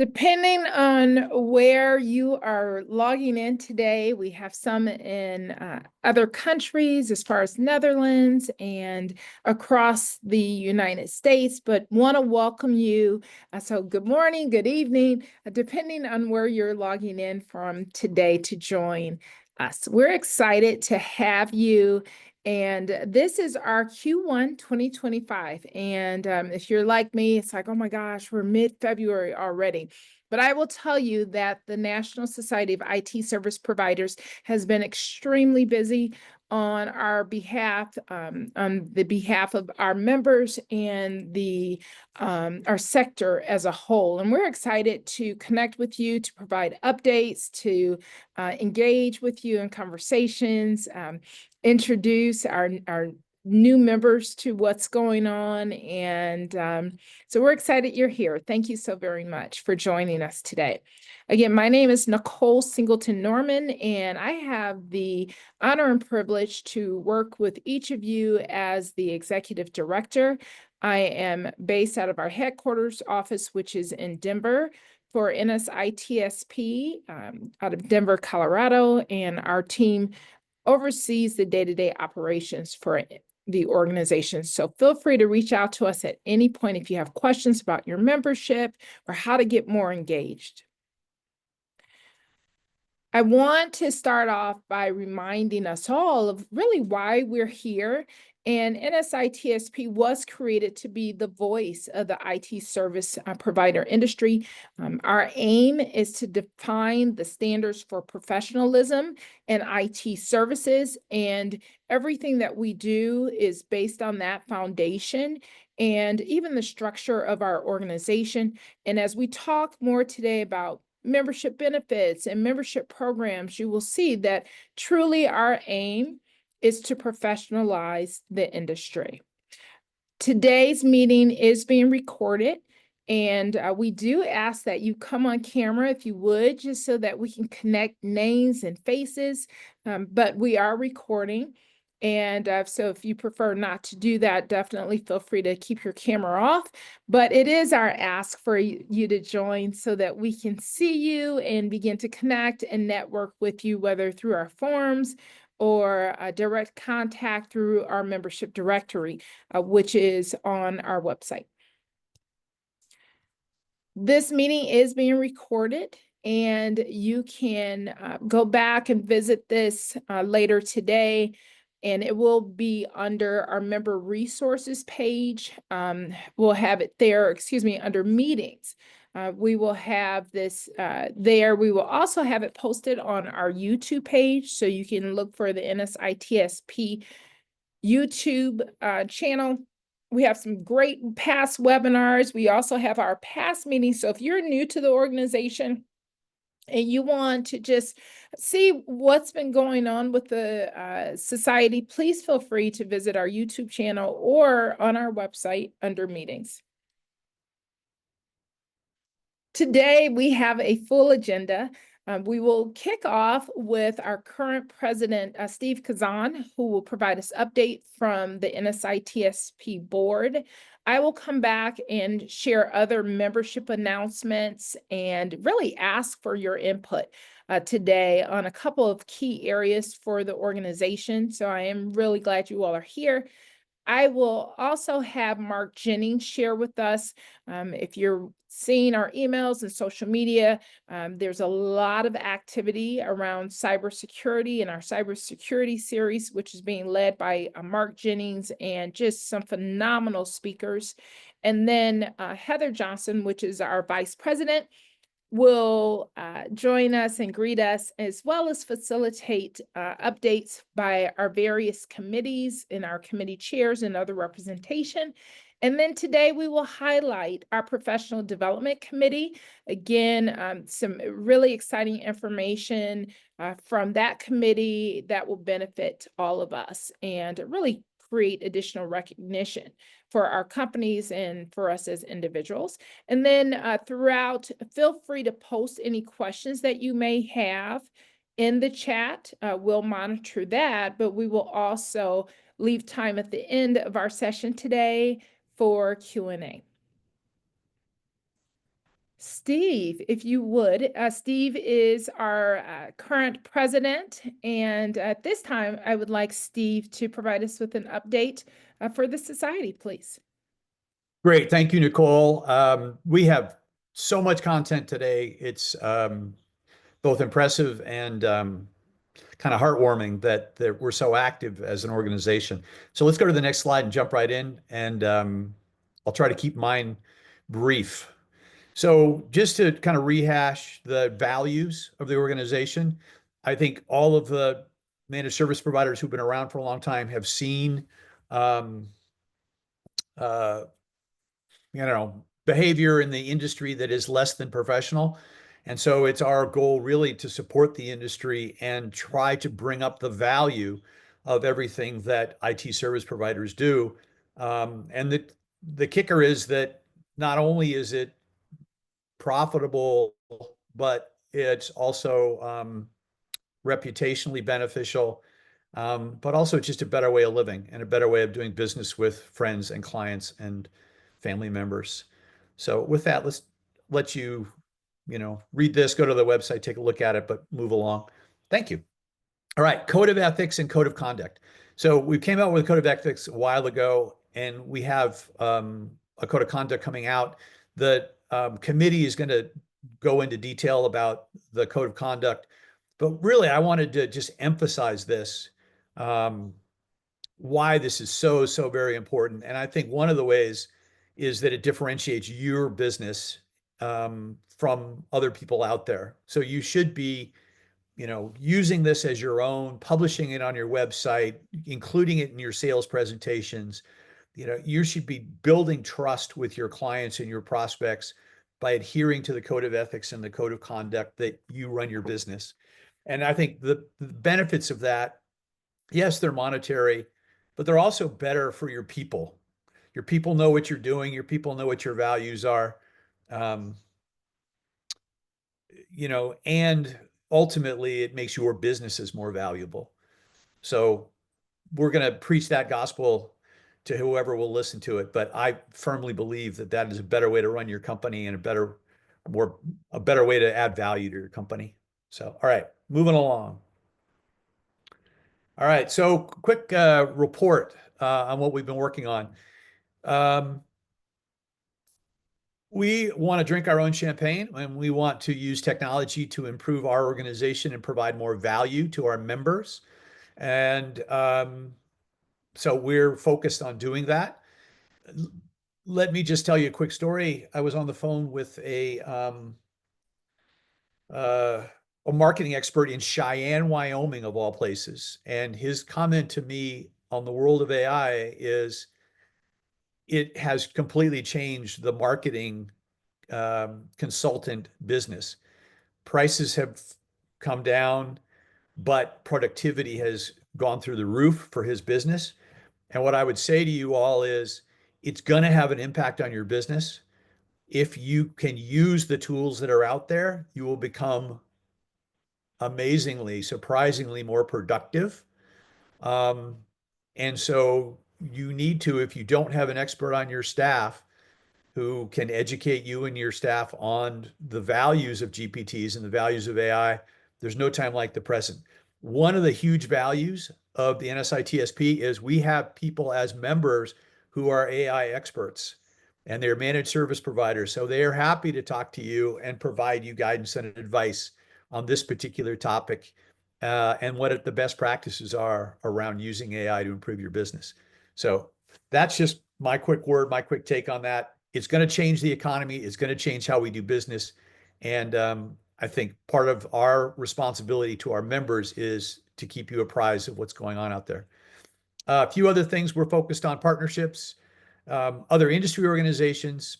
Depending on where you are logging in today, we have some in other countries as far as Netherlands and across the United States, but want to welcome you. So good morning, good evening, depending on where you're logging in from today to join us. We're excited to have you. And this is our Q1 2025. And if you're like me, it's like, oh my gosh, we're mid-February already. But I will tell you that the National Society of IT Service Providers has been extremely busy on our behalf, on the behalf of our members and our sector as a whole. And we're excited to connect with you, to provide updates, to engage with you in conversations, introduce our new members to what's going on. And so we're excited you're here. Thank you so very much for joining us today. Again, my name is Nicole Singleton Norman, and I have the honor and privilege to work with each of you as the executive director. I am based out of our headquarters office, which is in Denver, for NSITSP, out of Denver, Colorado, and our team oversees the day-to-day operations for the organization. So feel free to reach out to us at any point if you have questions about your membership or how to get more engaged. I want to start off by reminding us all of really why we're here. And NSITSP was created to be the voice of the IT service provider industry. Our aim is to define the standards for professionalism in IT services, and everything that we do is based on that foundation and even the structure of our organization. And as we talk more today about membership benefits and membership programs, you will see that truly our aim is to professionalize the industry. Today's meeting is being recorded, and we do ask that you come on camera if you would, just so that we can connect names and faces, but we are recording. And so if you prefer not to do that, definitely feel free to keep your camera off. But it is our ask for you to join so that we can see you and begin to connect and network with you, whether through our forums or direct contact through our membership directory, which is on our website. This meeting is being recorded, and you can go back and visit this later today. And it will be under our member resources page. We'll have it there, under meetings. We will have this there. We will also have it posted on our YouTube page, so you can look for the NSITSP YouTube channel. We have some great past webinars. We also have our past meetings. So if you're new to the organization and you want to just see what's been going on with the society, please feel free to visit our YouTube channel or on our website under meetings. Today, we have a full agenda. We will kick off with our current president, Steve Kazan, who will provide us update from the NSITSP board. I will come back and share other membership announcements and really ask for your input today on a couple of key areas for the organization. So I am really glad you all are here. I will also have Mark Jennings share with us. If you're seeing our emails and social media, there's a lot of activity around cybersecurity in our cybersecurity series, which is being led by Mark Jennings and just some phenomenal speakers. And then Heather Johnson, which is our vice president, will join us and greet us, as well as facilitate updates by our various committees and our committee chairs and other representation. And then today we will highlight our professional development committee. Again, some really exciting information from that committee that will benefit all of us and really create additional recognition for our companies and for us as individuals. And then throughout, feel free to post any questions that you may have in the chat. We'll monitor that, but we will also leave time at the end of our session today for Q&A. Steve, if you would. Steve is our current president, and at this time, I would like Steve to provide us with an update for the society, please. Great. Thank you, Nicole. We have so much content today. It's both impressive and kind of heartwarming that we're so active as an organization. So let's go to the next slide and jump right in. And I'll try to keep mine brief. So just to kind of rehash the values of the organization, I think all of the managed service providers who've been around for a long time have seen um, uh, behavior in the industry that is less than professional. And so it's our goal really to support the industry and try to bring up the value of everything that IT service providers do. And the kicker is that not only is it profitable, but it's also reputationally beneficial, but also just a better way of living and a better way of doing business with friends and clients and family members. So with that, let's let you, read this, go to the website, take a look at it, but move along. Thank you. All right, code of ethics and code of conduct. So we came out with a code of ethics a while ago, and we have a code of conduct coming out. The committee is going to go into detail about the code of conduct, but really, I wanted to just emphasize this, why this is so, so very important. And I think one of the ways is that it differentiates your business from other people out there. So you should be using this as your own, publishing it on your website, including it in your sales presentations. You should be building trust with your clients and your prospects by adhering to the code of ethics and the code of conduct that you run your business. And I think the benefits of that, yes, they're monetary, but they're also better for your people. Your people know what you're doing. Your people know what your values are. Um, and ultimately it makes your businesses more valuable. So we're going to preach that gospel to whoever will listen to it. But I firmly believe that that is a better way to run your company and a better way to add value to your company. So, all right, moving along. All right, so quick report on what we've been working on. We want to drink our own champagne, and we want to use technology to improve our organization and provide more value to our members. And so we're focused on doing that. Let me just tell you a quick story. I was on the phone with a marketing expert in Cheyenne, Wyoming, of all places. And his comment to me on the world of AI is it has completely changed the marketing consultant business. Prices have come down, but productivity has gone through the roof for his business. And what I would say to you all is it's going to have an impact on your business. If you can use the tools that are out there, you will become amazingly, surprisingly more productive. Um, and so you need to, if you don't have an expert on your staff who can educate you and your staff on the values of GPTs and the values of AI, there's no time like the present. One of the huge values of the NSITSP is we have people as members who are AI experts and they're managed service providers. So they are happy to talk to you and provide you guidance and advice on this particular topic and what the best practices are around using AI to improve your business. So that's just my quick word, my quick take on that. It's going to change the economy. It's going to change how we do business. And I think part of our responsibility to our members is to keep you apprised of what's going on out there. A few other things we're focused on: partnerships, other industry organizations.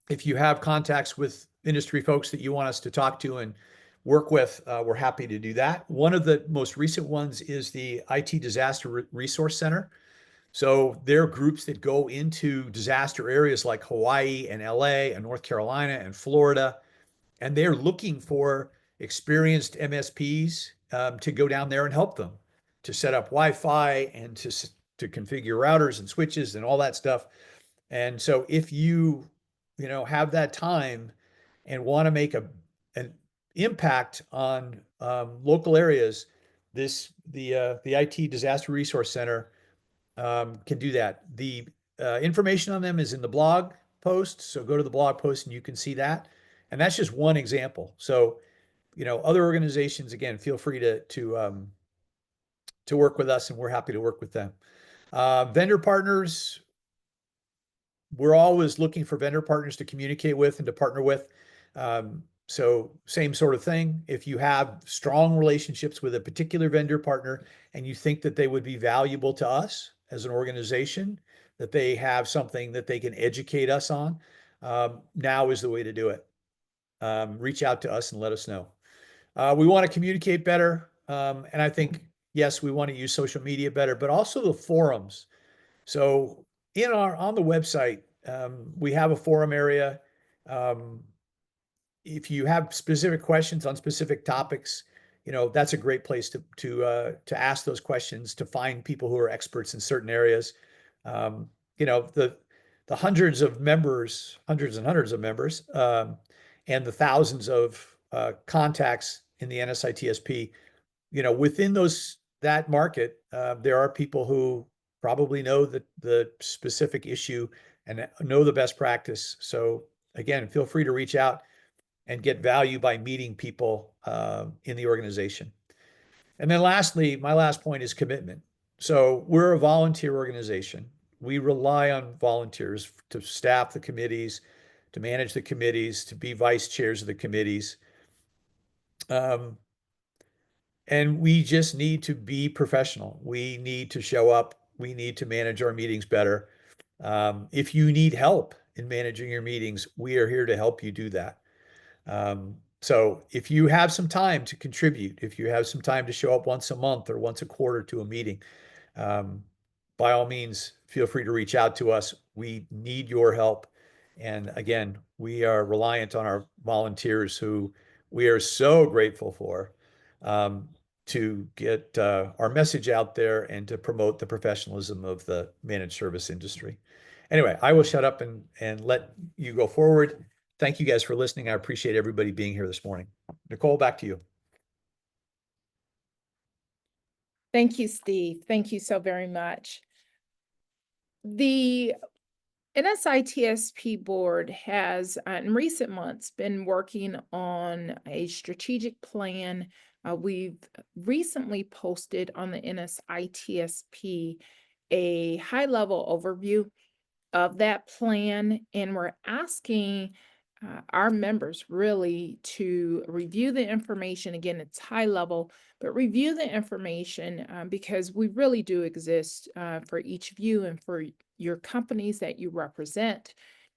If you have contacts with industry folks that you want us to talk to and work with, we're happy to do that. One of the most recent ones is the IT Disaster Resource Center. So there are groups that go into disaster areas like Hawaii and LA and North Carolina and Florida, and they're looking for experienced MSPs to go down there and help them to set up Wi-Fi and to configure routers and switches and all that stuff. And so if you have that time and want to make an impact on local areas, the IT Disaster Resource Center can do that. The information on them is in the blog post, so go to the blog post and you can see that. And that's just one example. So, other organizations, again, feel free to work with us, and we're happy to work with them. Vendor partners, we're always looking for vendor partners to communicate with and to partner with. So same sort of thing. If you have strong relationships with a particular vendor partner and you think that they would be valuable to us as an organization, that they have something that they can educate us on, now is the way to do it. Reach out to us and let us know. We want to communicate better. And I think, yes, we want to use social media better, but also the forums. So on the website, we have a forum area. If you have specific questions on specific topics, that's a great place to ask those questions, to find people who are experts in certain areas. The hundreds of members, hundreds and hundreds of members, and the thousands of contacts in the NSITSP, within that market, there are people who probably know the specific issue and know the best practice. So again, feel free to reach out and get value by meeting people in the organization. And then lastly, my last point is commitment. So we're a volunteer organization. We rely on volunteers to staff the committees, to manage the committees, to be vice chairs of the committees. And we just need to be professional. We need to show up. We need to manage our meetings better. If you need help in managing your meetings, we are here to help you do that. So if you have some time to contribute, if you have some time to show up once a month or once a quarter to a meeting, by all means, feel free to reach out to us. We need your help. And again, we are reliant on our volunteers, who we are so grateful for, to get our message out there and to promote the professionalism of the managed service industry. Anyway, I will shut up and let you go forward. Thank you guys for listening. I appreciate everybody being here this morning. Nicole, back to you. Thank you, Steve. Thank you so very much. The NSITSP board has, in recent months, been working on a strategic plan. We've recently posted on the NSITSP a high-level overview of that plan, and we're asking our members really to review the information. Again, it's high level, but review the information because we really do exist for each of you and for your companies that you represent.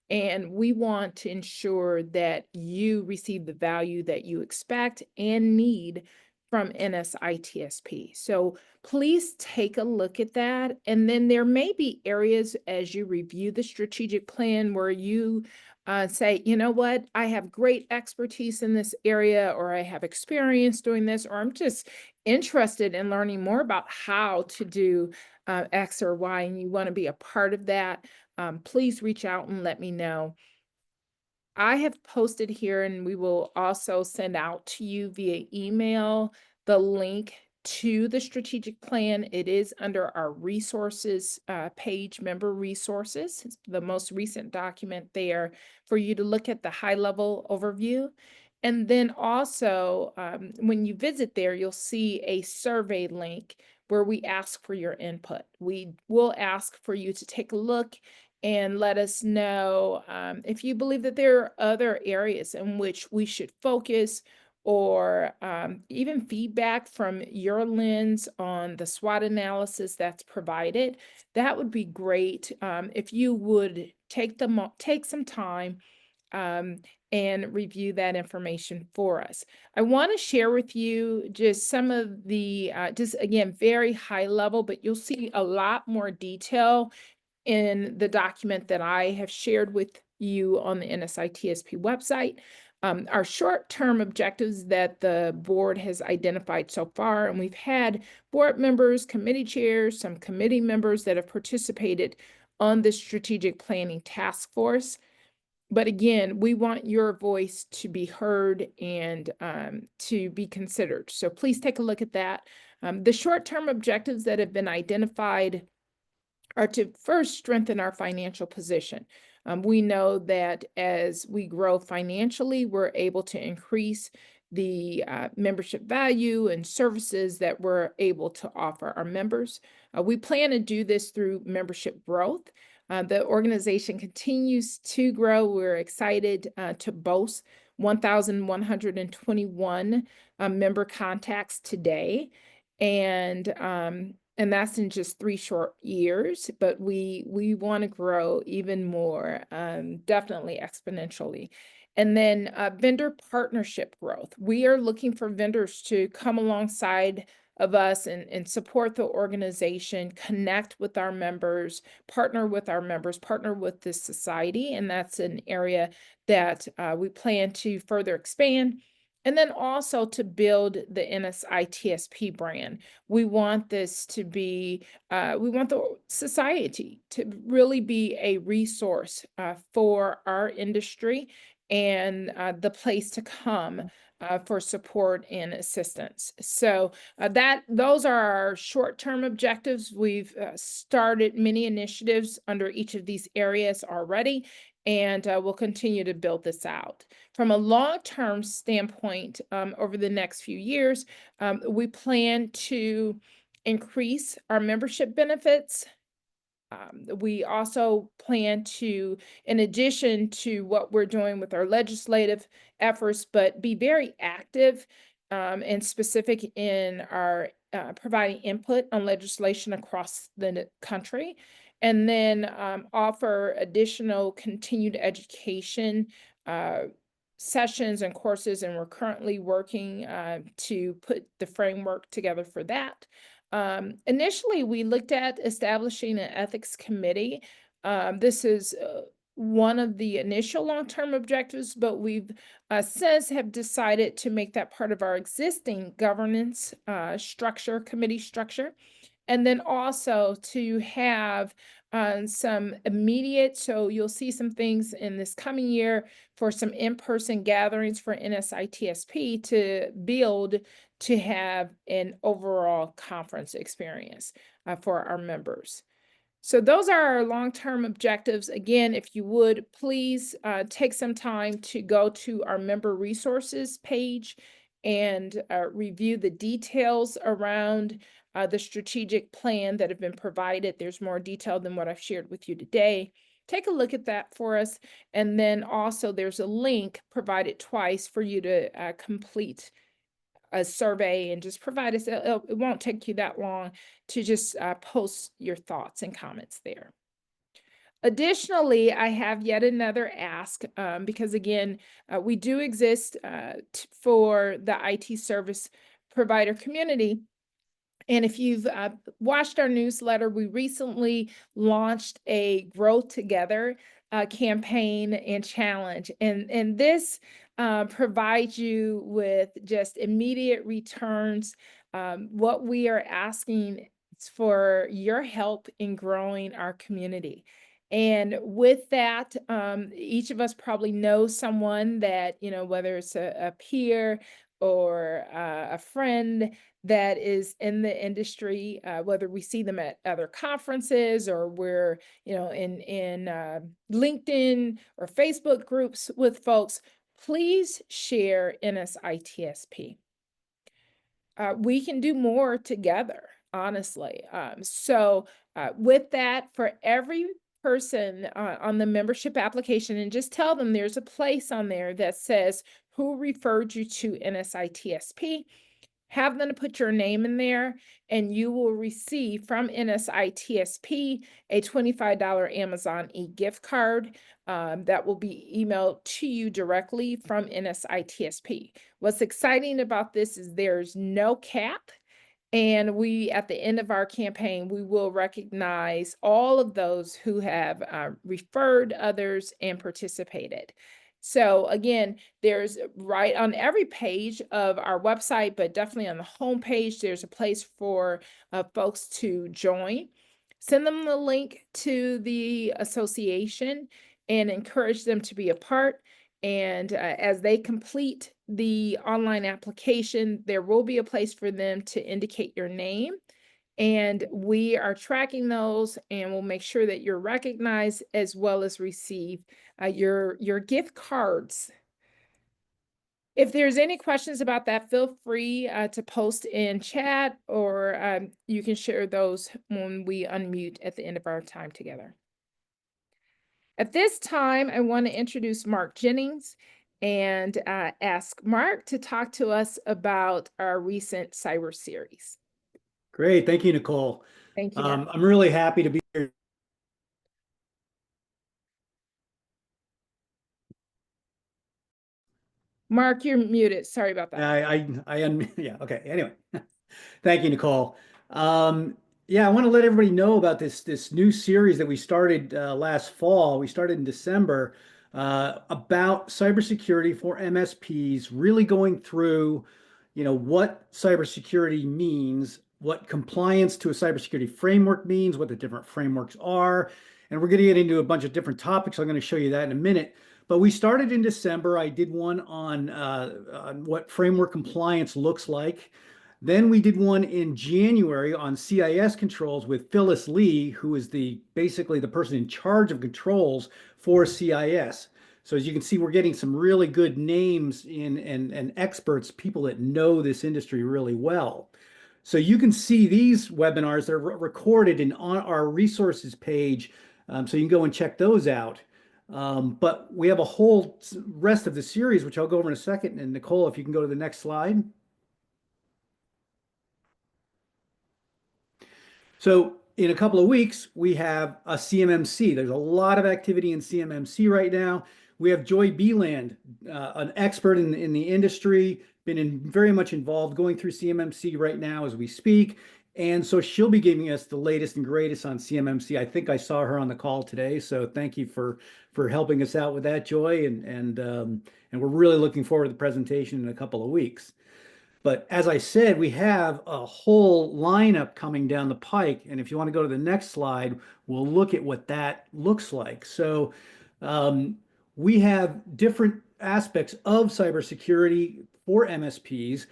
And we want to ensure that you receive the value that you expect and need from NSITSP. So please take a look at that. And then there may be areas as you review the strategic plan where you say, you know what, I have great expertise in this area, or I have experience doing this, or I'm just interested in learning more about how to do X or Y, and you want to be a part of that. Please reach out and let me know. I have posted here, and we will also send out to you via email the link to the strategic plan. It is under our resources page, member resources. It's the most recent document there for you to look at the high level overview. And then also, when you visit there, you'll see a survey link where we ask for your input. We will ask for you to take a look and let us know if you believe that there are other areas in which we should focus, or even feedback from your lens on the SWOT analysis that's provided. That would be great if you would take some time and review that information for us. I want to share with you just some of the, just again, very high level, but you'll see a lot more detail in the document that I have shared with you on the NSITSP website. Our short-term objectives that the board has identified so far, and we've had board members, committee chairs, some committee members that have participated on the strategic planning task force. But again, we want your voice to be heard and to be considered. So please take a look at that. The short-term objectives that have been identified are to first strengthen our financial position. We know that as we grow financially, we're able to increase the membership value and services that we're able to offer our members. We plan to do this through membership growth. The organization continues to grow. We're excited to boast 1,121 member contacts today. And that's in just 3 short years, but we want to grow even more, definitely exponentially. And then vendor partnership growth. We are looking for vendors to come alongside of us and support the organization, connect with our members, partner with our members, partner with the society. And that's an area that we plan to further expand. And then also to build the NSITSP brand. We want this to be, we want the society to really be a resource for our industry and the place to come for support and assistance. So those are our short-term objectives. We've started many initiatives under each of these areas already, and we'll continue to build this out. From a long-term standpoint, over the next few years, we plan to increase our membership benefits. We also plan to, in addition to what we're doing with our legislative efforts, but be very active and specific in our providing input on legislation across the country, and then offer additional continued education sessions and courses, and we're currently working to put the framework together for that. Initially, we looked at establishing an ethics committee. This is one of the initial long-term objectives, but we've since have decided to make that part of our existing governance committee structure. And then also to have some immediate, so you'll see some things in this coming year for some in-person gatherings for NSITSP to build to have an overall conference experience for our members. So those are our long-term objectives. Again, if you would, please take some time to go to our member resources page and review the details around the strategic plan that have been provided. There's more detail than what I've shared with you today. Take a look at that for us. And then also there's a link provided twice for you to complete a survey and just provide us, it won't take you that long to just post your thoughts and comments there. Additionally, I have yet another ask because again, we do exist for the IT service provider community. And if you've watched our newsletter, we recently launched a Grow Together campaign and challenge. And this provides you with just immediate returns. What we are asking is for your help in growing our community. And with that, each of us probably knows someone that, you know, whether it's a peer or a friend that is in the industry, whether we see them at other conferences or we're, you know, in LinkedIn or Facebook groups with folks, please share NSITSP. We can do more together, honestly. So with that, for every person on the membership application, and just tell them there's a place on there that says who referred you to NSITSP. Have them put your name in there, and you will receive from NSITSP a $25 Amazon e-gift card that will be emailed to you directly from NSITSP. What's exciting about this is there's no cap. And we, at the end of our campaign, we will recognize all of those who have referred others and participated. So again, there's right on every page of our website, but definitely on the home page, there's a place for folks to join. Send them the link to the association, and encourage them to be a part. And as they complete the online application, there will be a place for them to indicate your name. And we are tracking those, and we'll make sure that you're recognized as well as receive your gift cards. If there's any questions about that, feel free to post in chat, or you can share those when we unmute at the end of our time together. At this time, I want to introduce Mark Jennings and ask Mark to talk to us about our recent cyber series. Great. Thank you, Nicole. Thank you, Mark. I'm really happy to be here. Mark, you're muted. Sorry about that. Yeah. Okay. Anyway, thank you, Nicole. Yeah, I want to let everybody know about this new series that we started last fall. We started in December about cybersecurity for MSPs, really going through, what cybersecurity means, what compliance to a cybersecurity framework means, what the different frameworks are, and we're going to get into a bunch of different topics. I'm going to show you that in a minute. But we started in December. I did one on what framework compliance looks like. Then we did one in January on CIS controls with Phyllis Lee, who is basically the person in charge of controls for CIS. So as you can see, we're getting some really good names and experts, people that know this industry really well. So you can see these webinars, they're recorded and on our resources page, so you can go and check those out. But we have a whole rest of the series, which I'll go over in a second. And Nicole, if you can go to the next slide. So in a couple of weeks, we have a CMMC. There's a lot of activity in CMMC right now. We have Joy Beeland, an expert in the industry, been very much involved going through CMMC right now as we speak. And so she'll be giving us the latest and greatest on CMMC. I think I saw her on the call today. So thank you for helping us out with that, Joy. And we're really looking forward to the presentation in a couple of weeks. But as I said, we have a whole lineup coming down the pike. And if you want to go to the next slide, we'll look at what that looks like. So we have different aspects of cybersecurity for MSPs.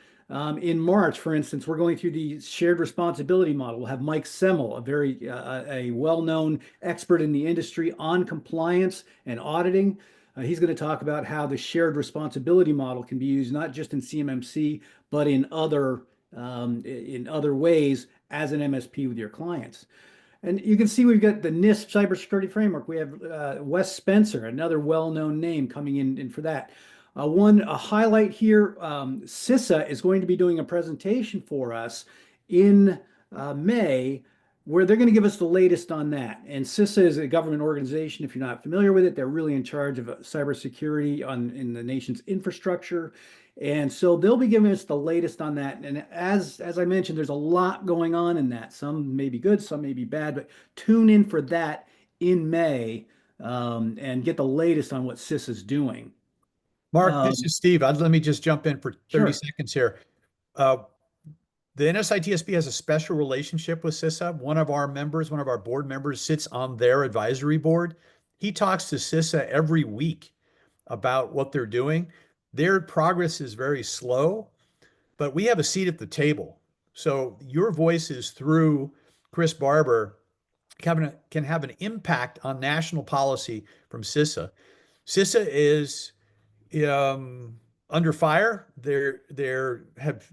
In March, for instance, we're going through the shared responsibility model. We'll have Mike Semmel, a well-known expert in the industry on compliance and auditing. He's going to talk about how the shared responsibility model can be used not just in CMMC, but in other ways as an MSP with your clients. And you can see we've got the NIST cybersecurity framework. We have Wes Spencer, another well-known name coming in for that. A highlight here, CISA is going to be doing a presentation for us in May, where they're going to give us the latest on that. And CISA is a government organization. If you're not familiar with it, they're really in charge of cybersecurity in the nation's infrastructure. And so they'll be giving us the latest on that. And as I mentioned, there's a lot going on in that. Some may be good, some may be bad, but tune in for that in May and get the latest on what CISA is doing. Mark, this is Steve. Let me just jump in for 30 Sure. seconds here. The NSITSP has a special relationship with CISA. One of our board members sits on their advisory board. He talks to CISA every week about what they're doing. Their progress is very slow, but we have a seat at the table. So your voices through Chris Barber can have an impact on national policy from CISA. CISA is under fire. They have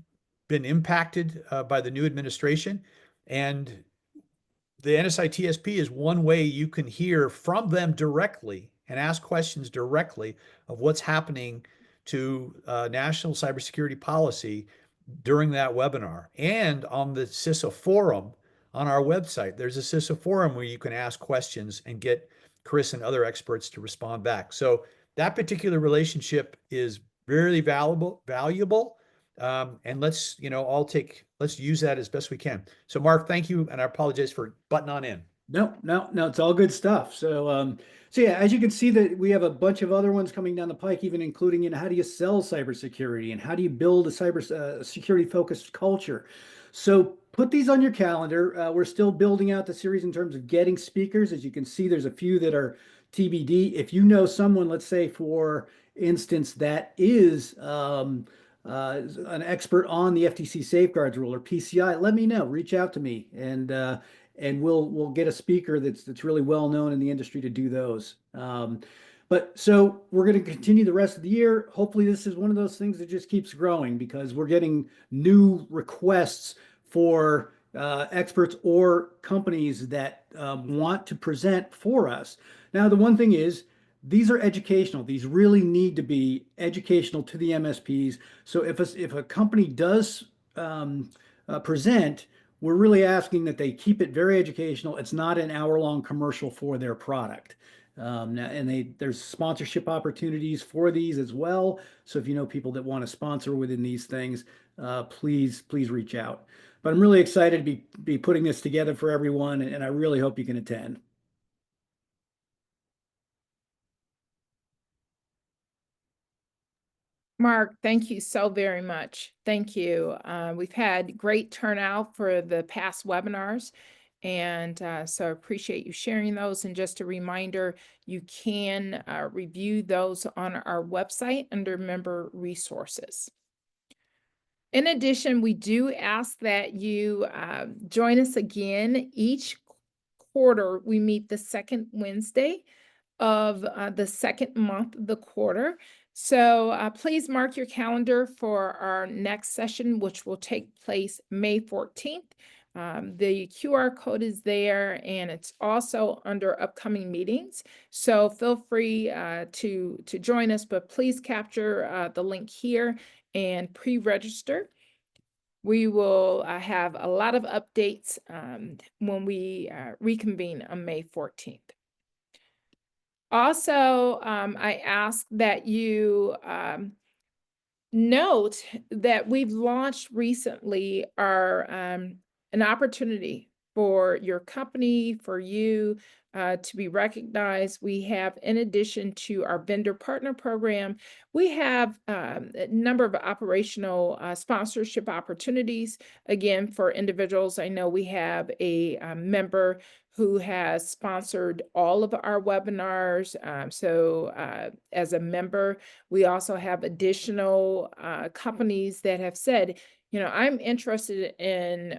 been impacted by the new administration, and the NSITSP is one way you can hear from them directly and ask questions directly of what's happening to national cybersecurity policy during that webinar. And on the CISA forum on our website, there's a CISA forum where you can ask questions and get Chris and other experts to respond back. So that particular relationship is very valuable. And let's use that as best we can. So Mark, thank you. And I apologize for butting on in. No, it's all good stuff. So yeah, as you can see that we have a bunch of other ones coming down the pike, even including how do you sell cybersecurity and how do you build a cybersecurity focused culture. So put these on your calendar. We're still building out the series in terms of getting speakers. As you can see, there's a few that are TBD. If you know someone, let's say for instance, that is an expert on the FTC safeguards rule or PCI, let me know. Reach out to me, and we'll get a speaker that's really well known in the industry to do those. But so we're going to continue the rest of the year. Hopefully, this is one of those things that just keeps growing because we're getting new requests for experts or companies that want to present for us. Now, the one thing is, these are educational. These really need to be educational to the MSPs. So if a company does present, we're really asking that they keep it very educational. It's not an hour-long commercial for their product. There's sponsorship opportunities for these as well. So if you know people that want to sponsor within these things, please reach out. But I'm really excited to be putting this together for everyone, and I really hope you can attend. Mark, thank you so very much. Thank you. We've had great turnout for the past webinars, and so I appreciate you sharing those. And just a reminder, you can review those on our website under member resources. In addition, we do ask that you join us again. Each quarter, we meet the second Wednesday of the second month of the quarter. So please mark your calendar for our next session, which will take place May 14th. The QR code is there, and it's also under upcoming meetings. So feel free to join us, but please capture the link here and pre-register. We will have a lot of updates when we reconvene on May 14th. Also, I ask that you note that we've launched recently an opportunity for your company, for you to be recognized. We have, in addition to our vendor partner program, we have a number of operational sponsorship opportunities. Again, for individuals, I know we have a member who has sponsored all of our webinars. As a member, we also have additional companies that have said, you know, I'm interested in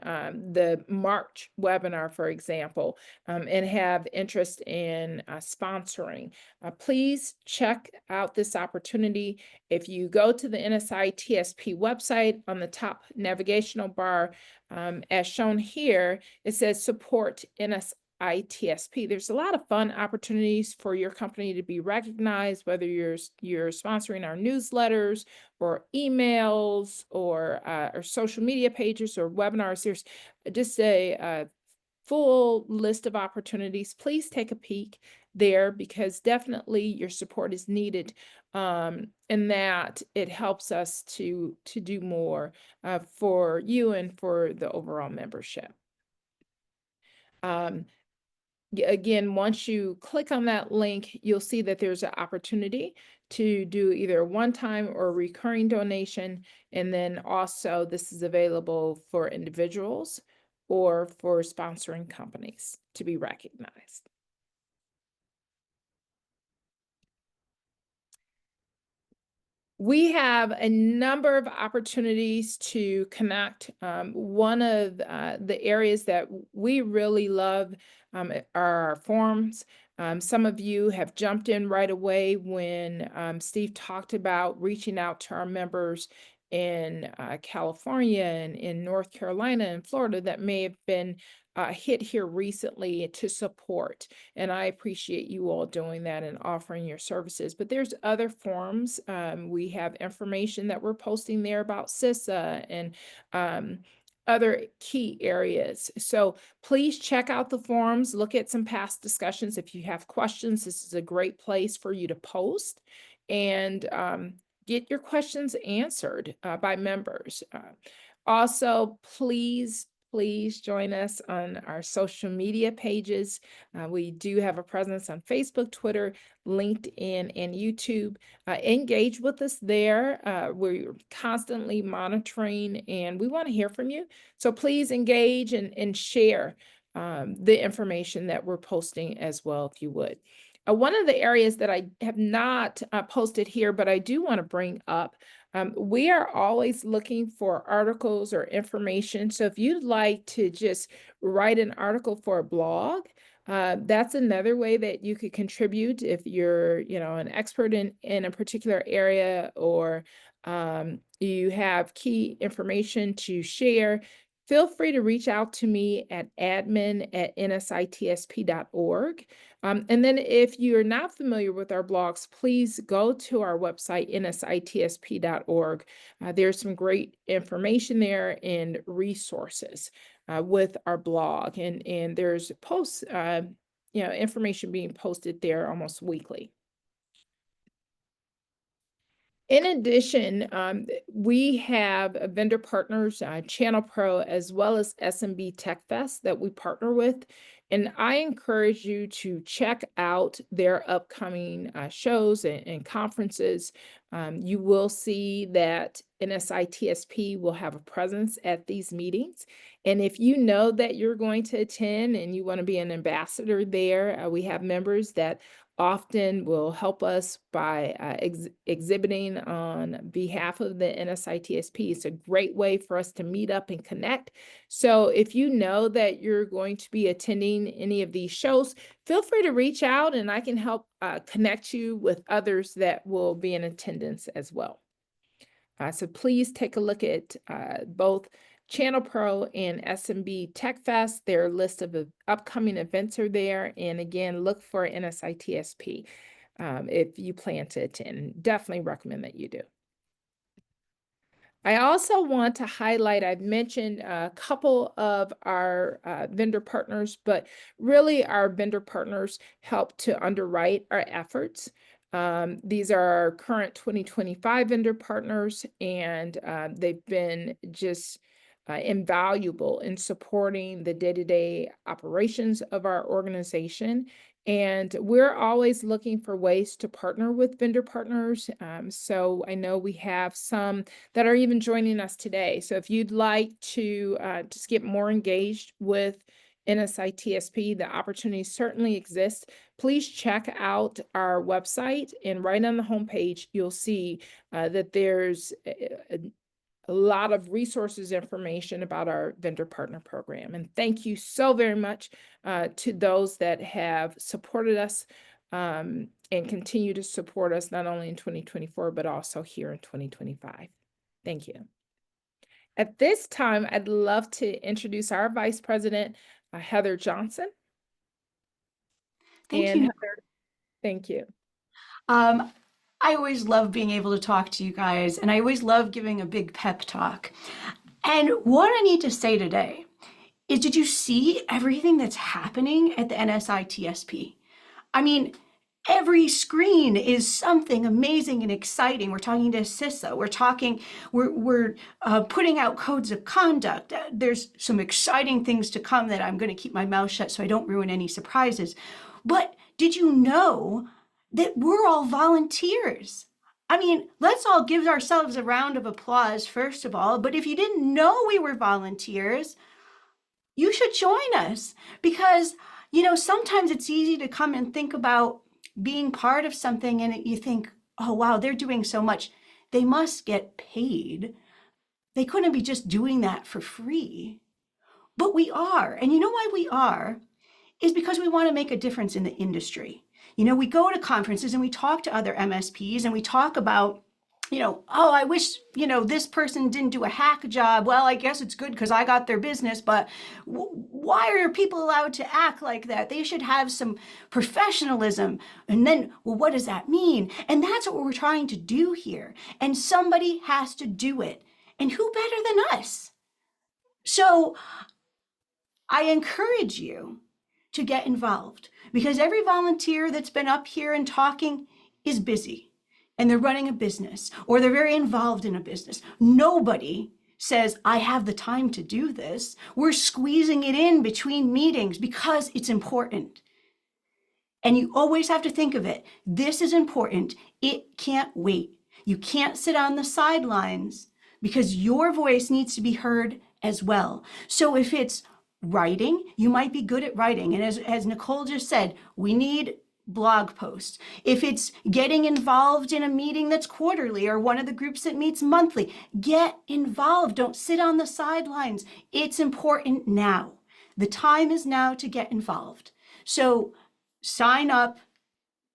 the March webinar, for example, and have interest in sponsoring. Please check out this opportunity. If you go to the NSITSP website, on the top navigational bar, as shown here, it says support NSITSP. There's a lot of fun opportunities for your company to be recognized, whether you're sponsoring our newsletters or emails or social media pages or webinars. There's just a full list of opportunities. Please take a peek there, because definitely your support is needed, and that it helps us to do more for you and for the overall membership. Again, once you click on that link, you'll see that there's an opportunity to do either a one-time or recurring donation. And then also this is available for individuals or for sponsoring companies to be recognized. We have a number of opportunities to connect. One of the areas that we really love are our forums. Some of you have jumped in right away when Steve talked about reaching out to our members in California and in North Carolina and Florida that may have been hit here recently to support. And I appreciate you all doing that and offering your services. But there's other forums. We have information that we're posting there about CISA and other key areas. So please check out the forums, look at some past discussions. If you have questions, this is a great place for you to post and get your questions answered by members. Also, please join us on our social media pages. We do have a presence on Facebook, Twitter, LinkedIn, and YouTube. Engage with us there. We're constantly monitoring, and we want to hear from you. So please engage and share the information that we're posting as well, if you would. one of the areas that I have not posted here, but I do want to bring up, we are always looking for articles or information. So if you'd like to just write an article for a blog, that's another way that you could contribute if you're, an expert in a particular area, or you have key information to share. Feel free to reach out to me at admin@nsitsp.org. And then if you're not familiar with our blogs, please go to our website, nsitsp.org. There's some great information there and resources with our blog. And there's posts, information being posted there almost weekly. In addition, we have vendor partners, Channel Pro, as well as SMB Tech Fest that we partner with. And I encourage you to check out their upcoming shows and conferences. You will see that NSITSP will have a presence at these meetings. And if you know that you're going to attend and you want to be an ambassador there, we have members that often will help us by exhibiting on behalf of the NSITSP. It's a great way for us to meet up and connect. So if you know that you're going to be attending any of these shows, feel free to reach out and I can help connect you with others that will be in attendance as well. So please take a look at both Channel Pro and SMB Tech Fest. Their list of upcoming events are there. And again, look for NSITSP if you plan to attend. Definitely recommend that you do. I also want to highlight, I've mentioned a couple of our vendor partners, but really our vendor partners help to underwrite our efforts. These are our current 2025 vendor partners, and they've been just invaluable in supporting the day-to-day operations of our organization. And we're always looking for ways to partner with vendor partners. So I know we have some that are even joining us today. So if you'd like to just get more engaged with NSITSP, the opportunity certainly exists. Please check out our website, and right on the homepage, you'll see that there's a lot of resources information about our vendor partner program. And thank you so very much to those that have supported us and continue to support us not only in 2024, but also here in 2025. Thank you. At this time, I'd love to introduce our Vice President, Heather Johnson. Thank you. Heather, thank you. I always love being able to talk to you guys, and I always love giving a big pep talk. And what I need to say today is, did you see everything that's happening at the NSITSP? I mean, every screen is something amazing and exciting. We're talking to CISA. We're putting out codes of conduct. There's some exciting things to come that I'm going to keep my mouth shut so I don't ruin any surprises. But did you know that we're all volunteers? I mean, let's all give ourselves a round of applause, first of all. But if you didn't know we were volunteers, you should join us, because, sometimes it's easy to come and think about being part of something and you think, oh, wow, they're doing so much. They must get paid. They couldn't be just doing that for free. But we are. And you know why we are? Is because we want to make a difference in the industry. We go to conferences and we talk to other MSPs and we talk about, oh, I wish, this person didn't do a hack job. Well, I guess it's good because I got their business, but why are people allowed to act like that? They should have some professionalism. And then, well, what does that mean? And that's what we're trying to do here. And somebody has to do it. And who better than us? So I encourage you to get involved, because every volunteer that's been up here and talking is busy and they're running a business or they're very involved in a business. Nobody says, I have the time to do this. We're squeezing it in between meetings because it's important. And you always have to think of it. This is important. It can't wait. You can't sit on the sidelines, because your voice needs to be heard as well. So if it's writing, you might be good at writing. And as Nicole just said, we need blog posts, if it's getting involved in a meeting that's quarterly or one of the groups that meets monthly, get involved. Don't sit on the sidelines. It's important now. The time is now to get involved. So sign up.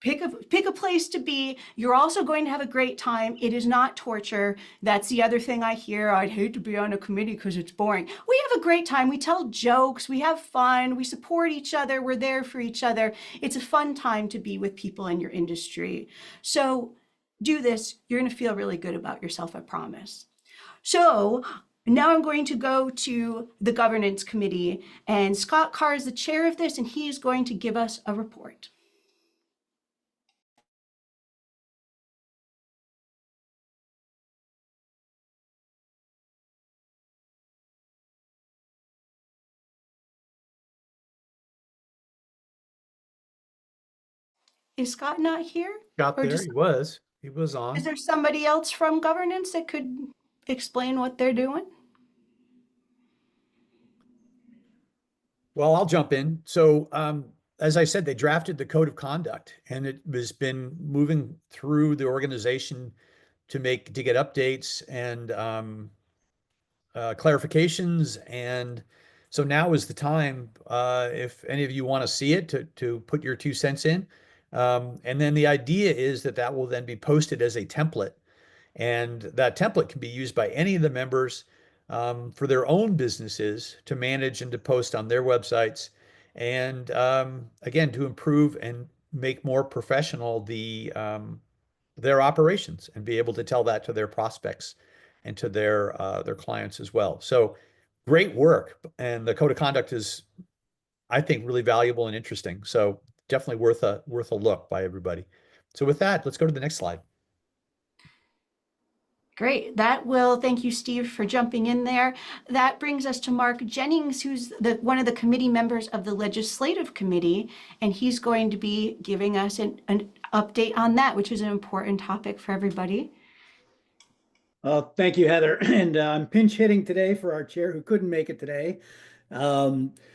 Pick a place to be. You're also going to have a great time. It is not torture. That's the other thing I hear. I'd hate to be on a committee because it's boring. We have a great time. We tell jokes. We have fun. We support each other. We're there for each other. It's a fun time to be with people in your industry. So do this. You're going to feel really good about yourself, I promise. So now I'm going to go to the governance committee, and Scott Carr is the chair of this, and he is going to give us a report. Is Scott not here? Got Or there, just- he was. He was on. Is there somebody else from governance that could explain what they're doing? Well, I'll jump in. So, as I said, they drafted the code of conduct, and it has been moving through the organization to get updates and clarifications. And so now is the time, if any of you want to see it, to put your 2 cents in. And then the idea is that will then be posted as a template. And that template can be used by any of the members for their own businesses to manage and to post on their websites. And again, to improve and make more professional their operations and be able to tell that to their prospects and to their clients as well. So great work. And the code of conduct is, I think, really valuable and interesting. So definitely worth a look by everybody. So with that, let's go to the next slide. Great. Thank you, Steve, for jumping in there. That brings us to Mark Jennings, who's one of the committee members of the Legislative Committee, and he's going to be giving us an update on that, which is an important topic for everybody. Thank you, Heather. And I'm pinch hitting today for our chair who couldn't make it today.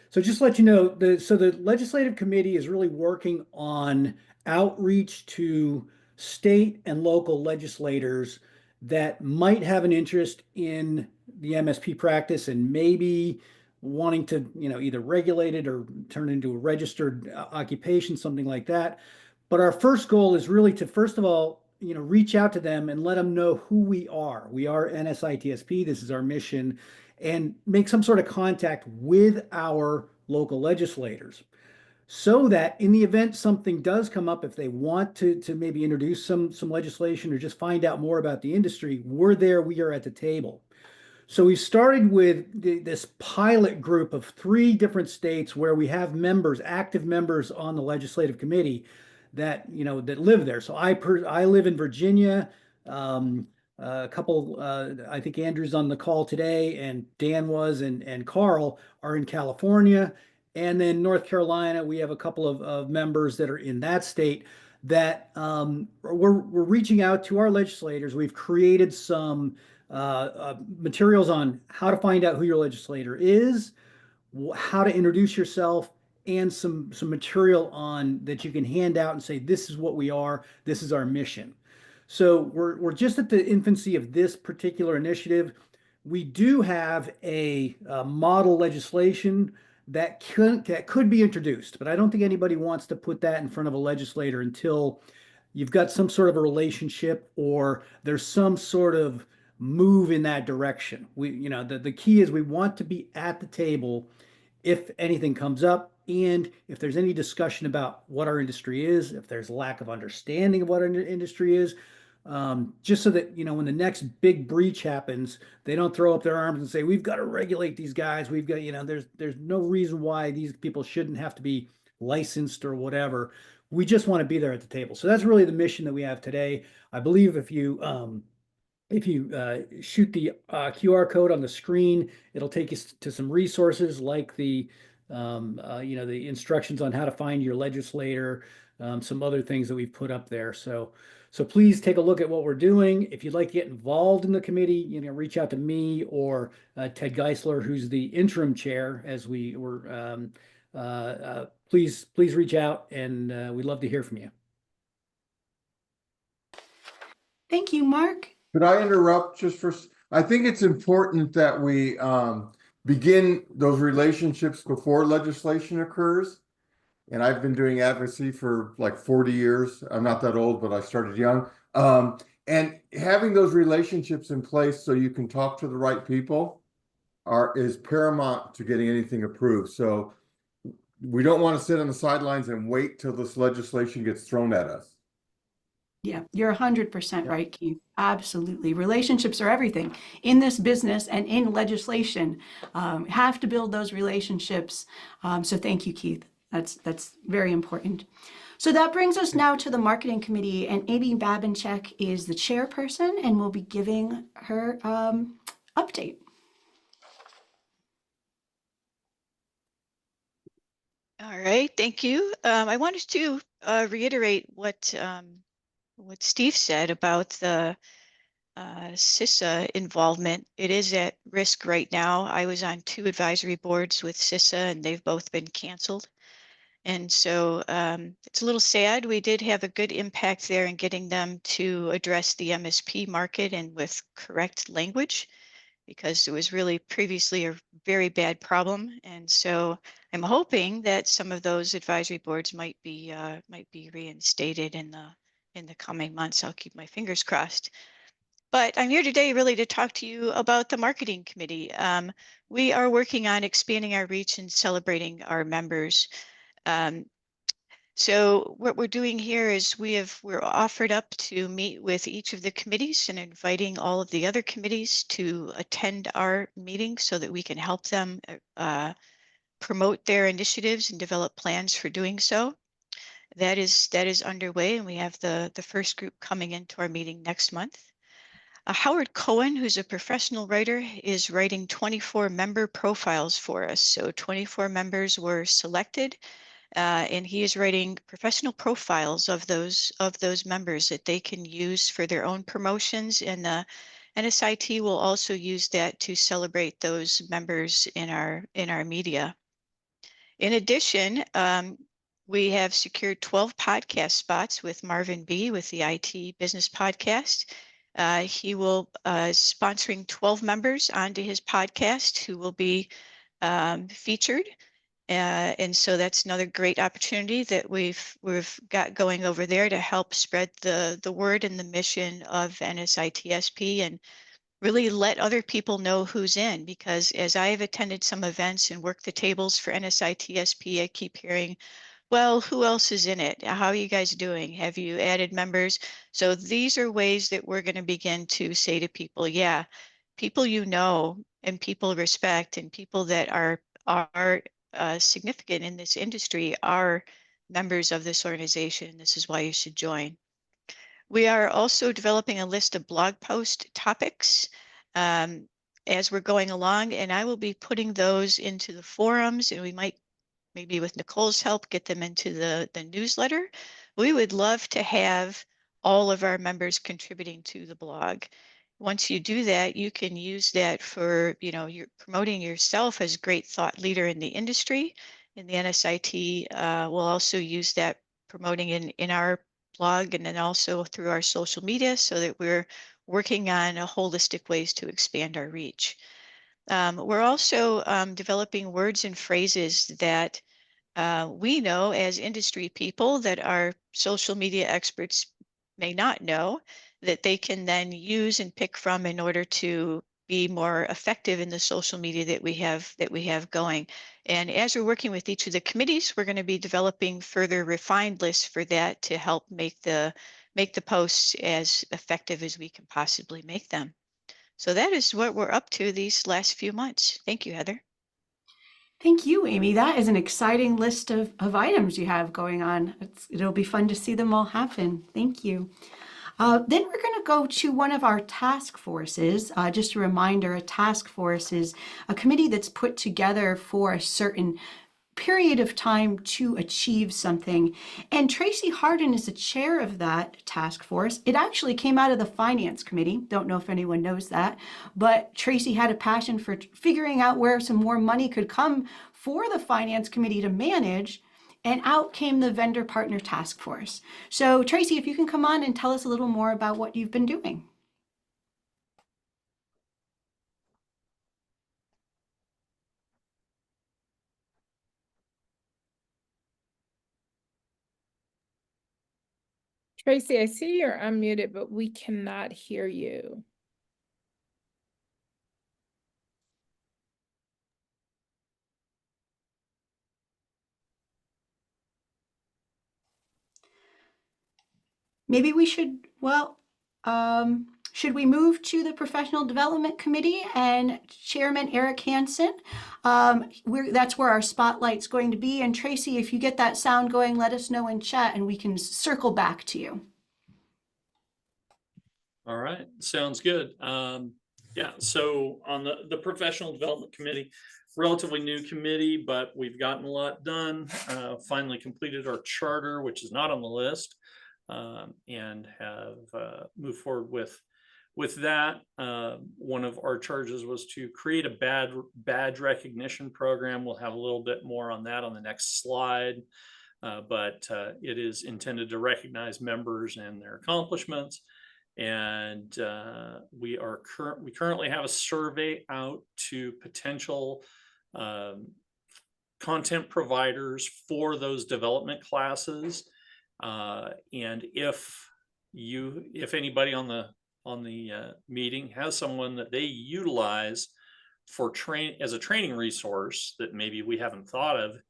So just to let you know, the Legislative Committee is really working on outreach to state and local legislators that might have an interest in the MSP practice and maybe wanting to, either regulate it or turn it into a registered occupation, something like that. But our first goal is really to, first of all, reach out to them and let them know who we are. We are NSITSP. This is our mission, and make some sort of contact with our local legislators, so that in the event something does come up, if they want to maybe introduce some legislation or just find out more about the industry, we're there. We are at the table. So we started with this pilot group of 3 different states where we have members, active members on the Legislative Committee that live there. So I live in Virginia. A couple, I think Andrew's on the call today, and Dan was, and Carl are in California. And then North Carolina, we have a couple of members that are in that state that we're reaching out to our legislators. We've created some materials on how to find out who your legislator is, how to introduce yourself, and some material on that you can hand out and say, this is what we are, this is our mission. So we're just at the infancy of this particular initiative. We do have a model legislation that could be introduced, but I don't think anybody wants to put that in front of a legislator until you've got some sort of a relationship or there's some sort of move in that direction. The key is we want to be at the table if anything comes up, and if there's any discussion about what our industry is, if there's lack of understanding of what our industry is, just so that, when the next big breach happens, they don't throw up their arms and say, we've got to regulate these guys. We've got, there's no reason why these people shouldn't have to be licensed or whatever. We just want to be there at the table. So that's really the mission that we have today. I believe if you shoot the QR code on the screen, it'll take you to some resources like the instructions on how to find your legislator, some other things that we've put up there. So please take a look at what we're doing. If you'd like to get involved in the committee, reach out to me or Ted Geisler, who's the interim chair, as we were please reach out, and we'd love to hear from you. Thank you, Mark. Could I interrupt just for, I think it's important that we begin those relationships before legislation occurs. And I've been doing advocacy for like 40 years. I'm not that old, but I started young. And having those relationships in place so you can talk to the right people is paramount to getting anything approved. So we don't want to sit on the sidelines and wait till this legislation gets thrown at us. Yeah, you're 100% right, Keith. Absolutely. Relationships are everything in this business and in legislation. Have to build those relationships. So thank you, Keith. That's very important. So that brings us now to the marketing committee, and Amy Babinchek is the chairperson, and we'll be giving her update. All right, thank you. I wanted to reiterate what Steve said about the CISA involvement. It is at risk right now. I was on 2 advisory boards with CISA, and they've both been canceled. And so it's a little sad. We did have a good impact there in getting them to address the MSP market and with correct language, because it was really previously a very bad problem. And so I'm hoping that some of those advisory boards might be reinstated in the coming months. I'll keep my fingers crossed. But I'm here today really to talk to you about the marketing committee. We are working on expanding our reach and celebrating our members. So what we're doing here is we're offered up to meet with each of the committees and inviting all of the other committees to attend our meeting so that we can help them promote their initiatives and develop plans for doing so. That is underway, and we have the first group coming into our meeting next month. Howard Cohen, who's a professional writer, is writing 24 member profiles for us. So 24 members were selected. And he is writing professional profiles of those members that they can use for their own promotions, and the NSIT will also use that to celebrate those members in our media. In addition, we have secured 12 podcast spots with Marvin B. with the IT Business Podcast. He will sponsoring 12 members onto his podcast who will be featured. And so that's another great opportunity that we've got going over there to help spread the word and the mission of NSITSP and really let other people know who's in, because as I have attended some events and worked the tables for NSITSP, I keep hearing, well, who else is in it? How are you guys doing? Have you added members? So these are ways that we're going to begin to say to people, yeah, people you know and people respect and people that are significant in this industry are members of this organization. This is why you should join. We are also developing a list of blog post topics as we're going along, and I will be putting those into the forums, and we might, maybe with Nicole's help, get them into the newsletter. We would love to have all of our members contributing to the blog. Once you do that, you can use that for, you're promoting yourself as a great thought leader in the industry. And the NSIT will also use that promoting in our blog and then also through our social media, so that we're working on a holistic ways to expand our reach. We're also developing words and phrases that we know as industry people that our social media experts may not know, that they can then use and pick from in order to be more effective in the social media that we have going. And as we're working with each of the committees, we're going to be developing further refined lists for that to help make the posts as effective as we can possibly make them. So that is what we're up to these last few months. Thank you, Heather. Thank you, Amy. That is an exciting list of items you have going on. It'll be fun to see them all happen. Thank you. Then we're going to go to one of our task forces. Just a reminder, a task force is a committee that's put together for a certain period of time to achieve something. And Tracy Harden is the chair of that task force. It actually came out of the finance committee. Don't know if anyone knows that, but Tracy had a passion for figuring out where some more money could come for the finance committee to manage. And out came the vendor partner task force. So Tracy, if you can come on and tell us a little more about what you've been doing. Tracy, I see you're unmuted, but we cannot hear you. Maybe we should, well, should we move to the Professional Development Committee and Chairman Eric Hansen? That's where our spotlight's going to be. And Tracy, if you get that sound going, let us know in chat and we can circle back to you. All right, sounds good. Yeah, so on the Professional Development Committee, relatively new committee, but we've gotten a lot done. Finally completed our charter, which is not on the list, and have moved forward with that. One of our charges was to create a badge recognition program. We'll have a little bit more on that on the next slide, but it is intended to recognize members and their accomplishments. And we currently have a survey out to potential content providers for those development classes. And if anybody on the meeting has someone that they utilize for as a training resource that maybe we haven't thought of,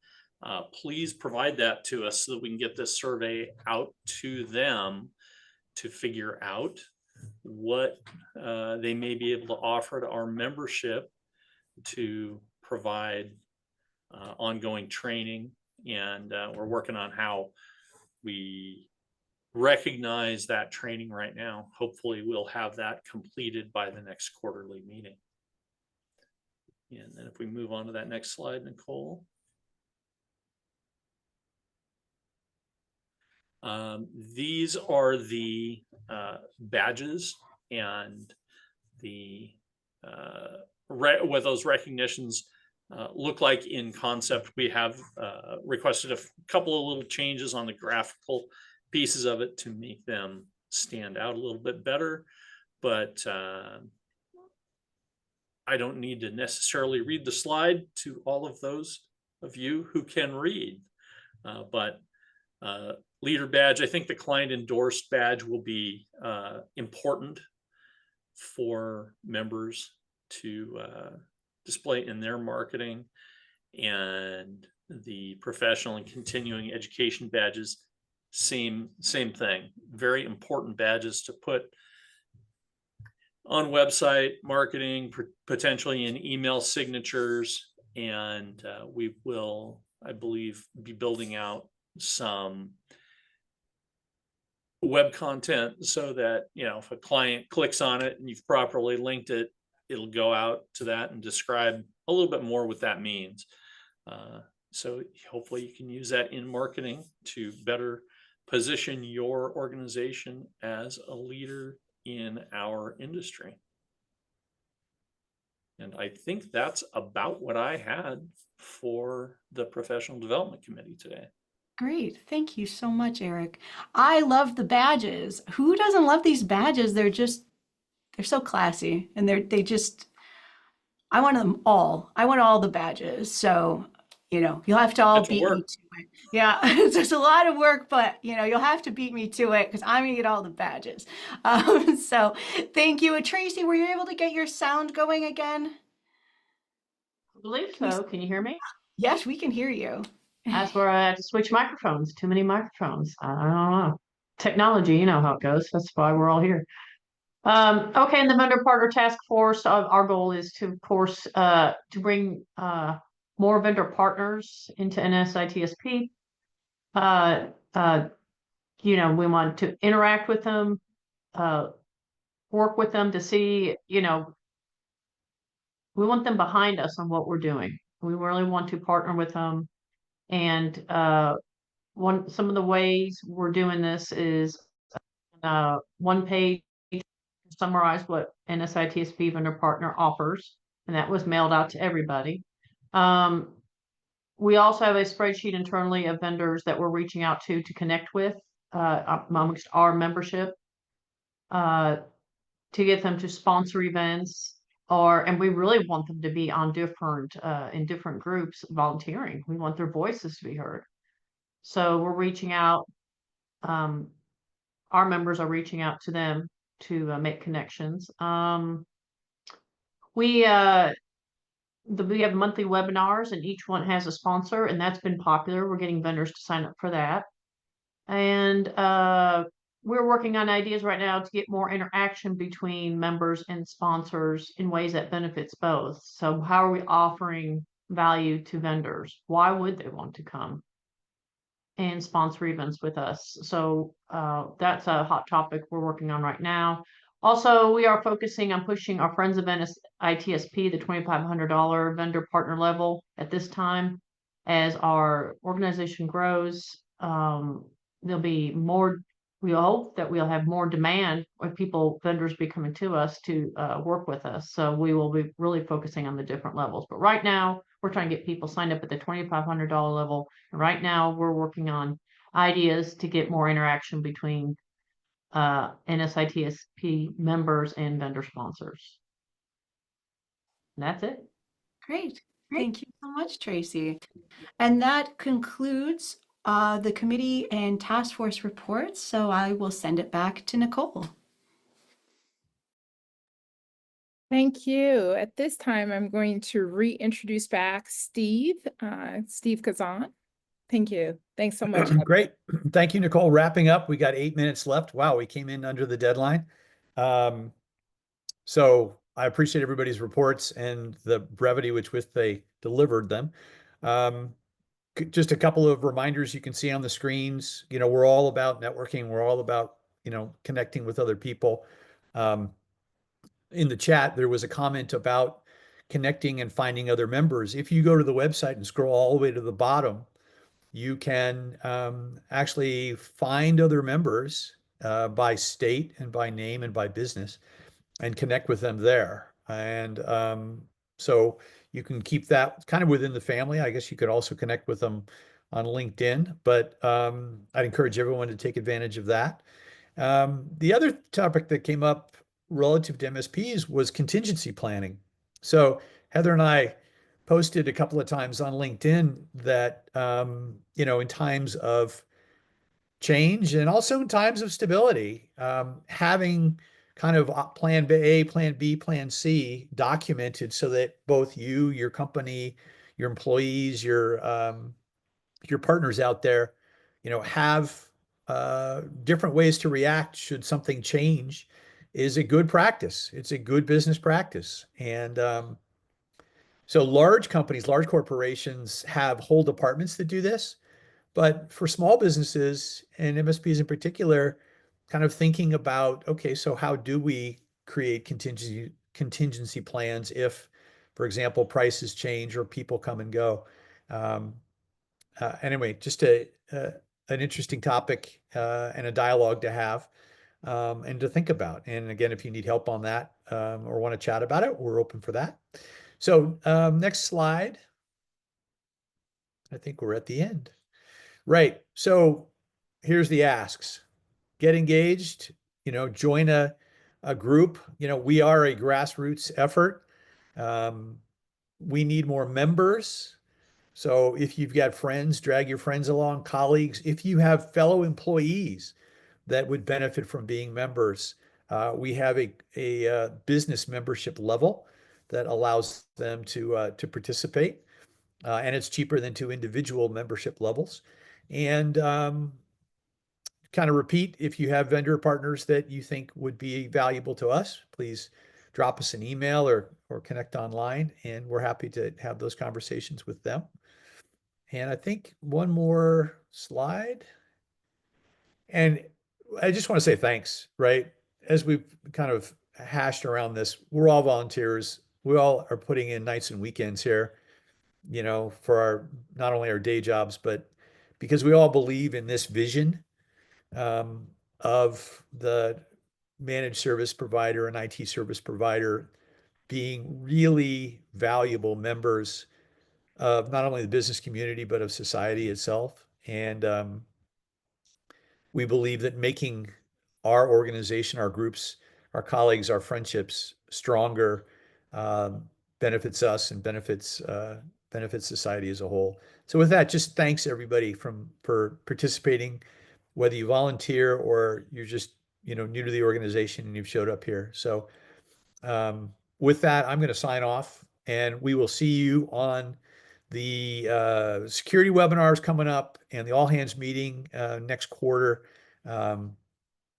please provide that to us so that we can get this survey out to them to figure out what they may be able to offer to our membership to provide ongoing training. And we're working on how we recognize that training right now. Hopefully we'll have that completed by the next quarterly meeting. And then if we move on to that next slide, Nicole. These are the badges and the what those recognitions look like in concept. We have requested a couple of little changes on the graphical pieces of it to make them stand out a little bit better, but I don't need to necessarily read the slide to all of those of you who can read, but leader badge, I think the client endorsed badge will be important for members to display in their marketing. And the professional and continuing education badges, same thing. Very important badges to put on website marketing, potentially in email signatures. And we will, I believe, be building out some web content so that, if a client clicks on it and you've properly linked it, it'll go out to that and describe a little bit more what that means. So hopefully you can use that in marketing to better position your organization as a leader in our industry. And I think that's about what I had for the Professional Development Committee today. Great. Thank you so much, Eric. I love the badges. Who doesn't love these badges? They're so classy, and I want them all. I want all the badges. So, you'll have to all beat me to it. Yeah, it's a lot of work, but you'll have to beat me to it because I'm gonna get all the badges. So thank you. And Tracy, were you able to get your sound going again? I believe so. Can you hear me? Yes, we can hear you. That's where I had to switch microphones. Too many microphones. I don't know. Technology, you know how it goes. That's why we're all here. Okay, in the vendor partner task force, our goal is to, of course, to bring more vendor partners into NSITSP. We want to interact with them, work with them to see, we want them behind us on what we're doing. We really want to partner with them And some of the ways we're doing this is one page summarize what NSITSP vendor partner offers, and that was mailed out to everybody. We also have a spreadsheet internally of vendors that we're reaching out to connect with amongst our membership to get them to sponsor events, and we really want them to be on in different groups volunteering. We want their voices to be heard. So we're reaching out. Our members are reaching out to them to make connections. We have monthly webinars, and each one has a sponsor, and that's been popular. We're getting vendors to sign up for that. And we're working on ideas right now to get more interaction between members and sponsors in ways that benefits both. So how are we offering value to vendors? Why would they want to come and sponsor events with us? So that's a hot topic we're working on right now. Also, we are focusing on pushing our Friends of NSITSP, the $2,500 vendor partner level at this time. As our organization grows, there'll be more, we hope that we'll have more demand of vendors be coming to us to work with us. So we will be really focusing on the different levels. But right now, we're trying to get people signed up at the $2,500 level. And right now, we're working on ideas to get more interaction between NSITSP members and vendor sponsors. And that's it. Great. Thank you so much, Tracy. And that concludes the committee and task force reports. So I will send it back to Nicole. Thank you. At this time, I'm going to reintroduce back Steve Kazan. Thank you. Thanks so much. Great. Thank you, Nicole. Wrapping up, we got 8 minutes left. Wow, we came in under the deadline. So I appreciate everybody's reports and the brevity with which they delivered them. Just a couple of reminders you can see on the screens. You know, we're all about networking. We're all about, connecting with other people. In the chat, there was a comment about connecting and finding other members. If you go to the website and scroll all the way to the bottom, you can actually find other members by state and by name and by business and connect with them there. And so you can keep that kind of within the family. I guess you could also connect with them on LinkedIn, but I'd encourage everyone to take advantage of that. The other topic that came up relative to MSPs was contingency planning. So Heather and I posted a couple of times on LinkedIn that, in times of change and also in times of stability, having kind of plan A, plan B, plan C documented so that both you, your company, your employees, your partners out there, have different ways to react should something change is a good practice. It's a good business practice. And so large companies, large corporations have whole departments that do this. But for small businesses and MSPs in particular, kind of thinking about, okay, so how do we create contingency plans if, for example, prices change or people come and go? Anyway, just an interesting topic and a dialogue to have and to think about. And again, if you need help on that or want to chat about it, we're open for that. So next slide. I think we're at the end. Right. So here's the asks. Get engaged, join a group. We are a grassroots effort. We need more members. So if you've got friends, drag your friends along, colleagues. If you have fellow employees that would benefit from being members, we have a business membership level that allows them to participate. And it's cheaper than 2 individual membership levels. And kind of repeat, if you have vendor partners that you think would be valuable to us, please drop us an email or connect online, and we're happy to have those conversations with them. And I think one more slide. And I just want to say thanks, right? As we've kind of hashed around this, we're all volunteers. We all are putting in nights and weekends here. you know, for our, not only our day jobs, but because we all believe in this vision of the managed service provider and IT service provider being really valuable members of not only the business community, but of society itself. And we believe that making our organization, our groups, our colleagues, our friendships stronger benefits us and benefits society as a whole. So with that, just thanks everybody for participating, whether you volunteer or you're just, you know, new to the organization and you've showed up here. So with that, I'm going to sign off, and we will see you on the security webinars coming up and the all hands meeting next quarter.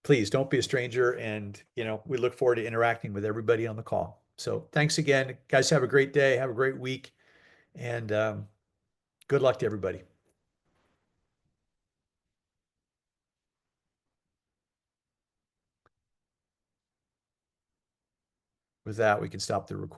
Please don't be a stranger, and you know, we look forward to interacting with everybody on the call. So thanks again, guys. Have a great day. Have a great week, and good luck to everybody. With that, we can stop the recording.